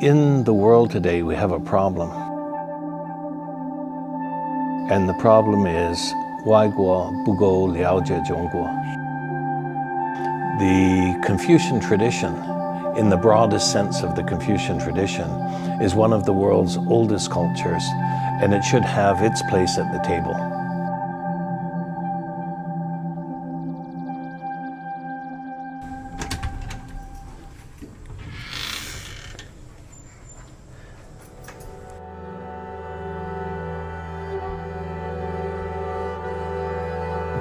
In the world today, we have a problem. And the problem is, 外国不够了解中国. The Confucian tradition, in the broadest sense of the Confucian tradition, is one of the world's oldest cultures, and it should have its place at the table.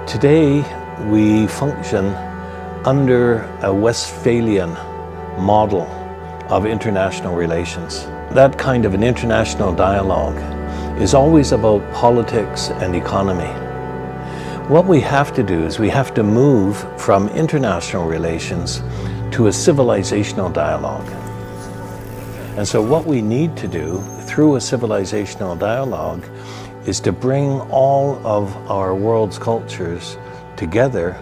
Today, we function under a Westphalian model of international relations. That kind of an international dialogue is always about politics and economy. What we have to do is we have to move from international relations to a civilizational dialogue. And so what we need to do through a civilizational dialogue is to bring all of our world's cultures together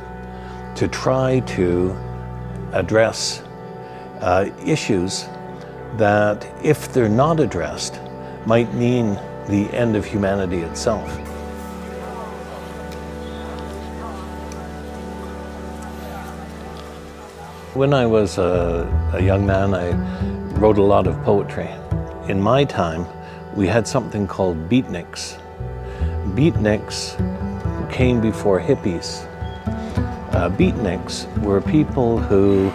to try to address issues that, if they're not addressed, might mean the end of humanity itself. When I was a young man, I wrote a lot of poetry. In my time, we had something called beatniks. Beatniks came before hippies. Beatniks were people who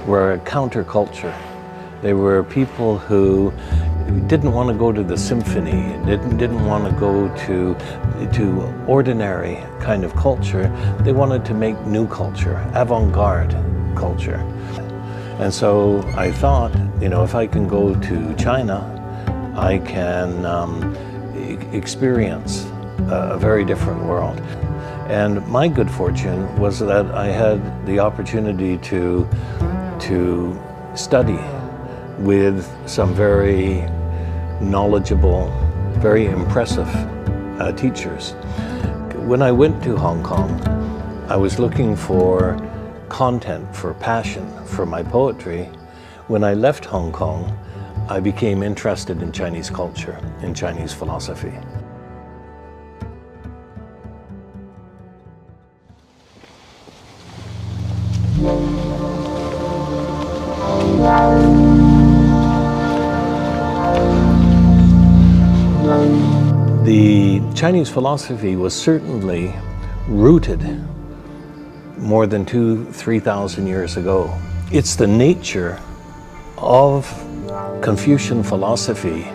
were a counterculture. They were people who didn't want to go to the symphony, didn't want to go to ordinary kind of culture. They wanted to make new culture, avant-garde culture. And so I thought, if I can go to China, I can experience a very different world. And my good fortune was that I had the opportunity to study with some very knowledgeable, very impressive teachers. When I went to Hong Kong, I was looking for content, for passion, for my poetry. When I left Hong Kong, I became interested in Chinese culture, in Chinese philosophy. The Chinese philosophy was certainly rooted more than 2,000–3,000 years ago. It's the nature of Confucian philosophy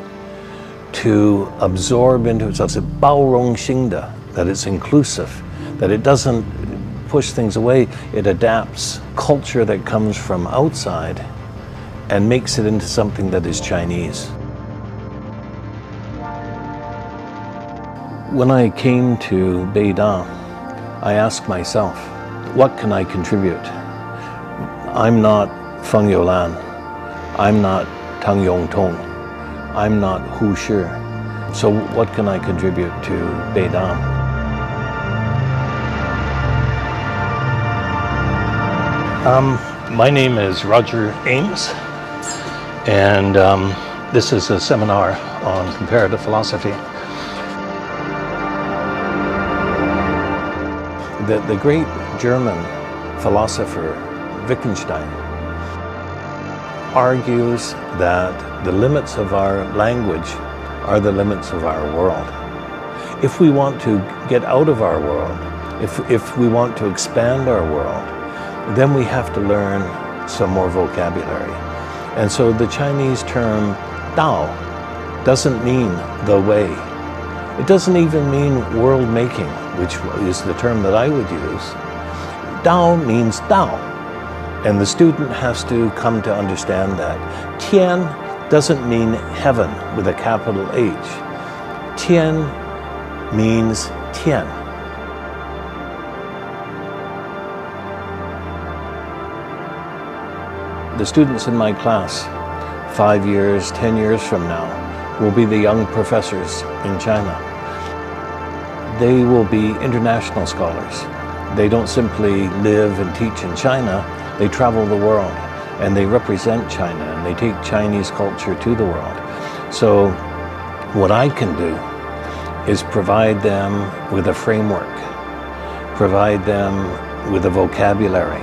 to absorb into itself, 是包容性的, that it's inclusive, that it doesn't push things away, it adapts culture that comes from outside and makes it into something that is Chinese. When I came to Beida, I asked myself, what can I contribute? I'm not Feng Youlan, I'm not Tang Yongtong, I'm not Hu Shi. So what can I contribute to Beida? My name is Roger Ames, and this is a seminar on comparative philosophy. The great German philosopher Wittgenstein argues that the limits of our language are the limits of our world. If we want to get out of our world, if we want to expand our world, then we have to learn some more vocabulary. And so the Chinese term Dao doesn't mean the way. It doesn't even mean world making, which is the term that I would use. Dao means Dao. And the student has to come to understand that. Tian doesn't mean heaven with a capital H. Tian means Tian. The students in my class, 5 years, 10 years from now, will be the young professors in China. They will be international scholars. They don't simply live and teach in China, they travel the world. and they represent China, and they take Chinese culture to the world. So what I can do is provide them with a framework, provide them with a vocabulary,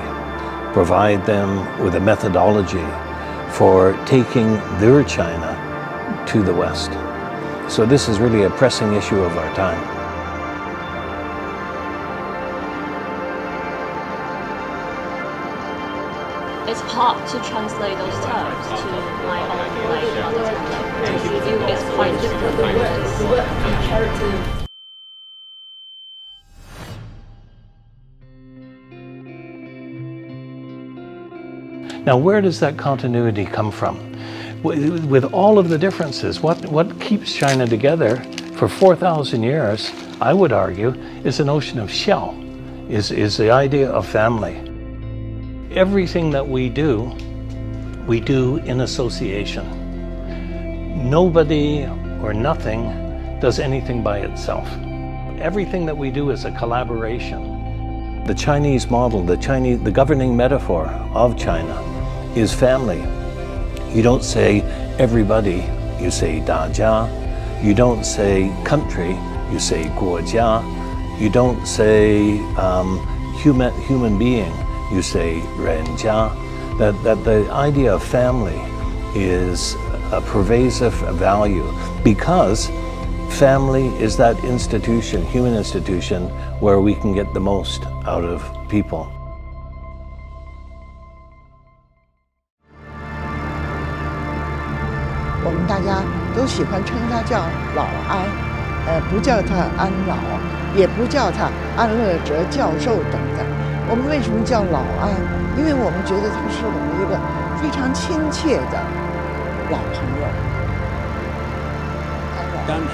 provide them with a methodology for taking their China to the West. So this is really a pressing issue of our time. It's hard to translate those terms to my own mother tongue. It's quite difficult words. Now, where does that continuity come from? With all of the differences, what keeps China together for 4,000 years, I would argue, is the notion of xiao, is the idea of family. Everything that we do in association. Nobody or nothing does anything by itself. Everything that we do is a collaboration. The Chinese model, the governing metaphor of China is family. You don't say everybody, you say 大家. You don't say country, you say 国家. You don't say human being, you say 人家. That the idea of family is a pervasive value because family is that institution, human institution, where we can get the most out of people. 我们大家都喜欢称他叫老安，不叫他安老，也不叫他安乐哲教授等等。我们为什么叫老安？因为我们觉得他是我们一个非常亲切的老朋友。单身。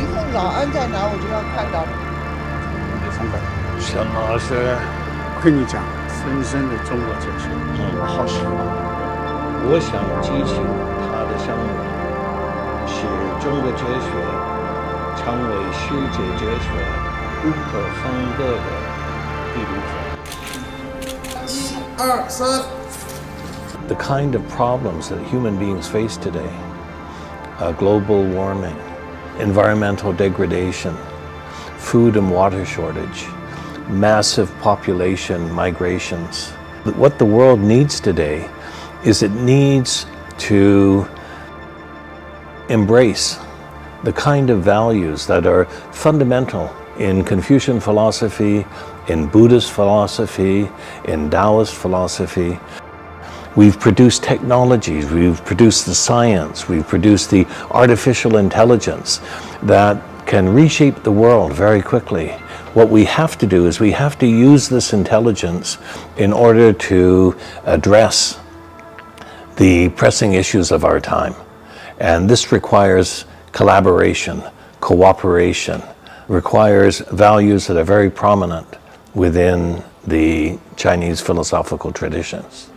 以后老安在哪，我就要看到。沈老师，我跟你讲，深深的中国哲学，我好喜欢。我想激情他的生活，使中国哲学成为世界哲学不可分割的一部分。1、2、3。The kind of problems that human beings face today, global warming, environmental degradation, food and water shortage, massive population migrations. What the world needs today is it needs to embrace the kind of values that are fundamental in Confucian philosophy, in Buddhist philosophy, in Taoist philosophy. We've produced technologies, we've produced the science, we've produced the artificial intelligence that can reshape the world very quickly. What we have to do is we have to use this intelligence in order to address the pressing issues of our time. And this requires collaboration, cooperation, requires values that are very prominent within the Chinese philosophical traditions.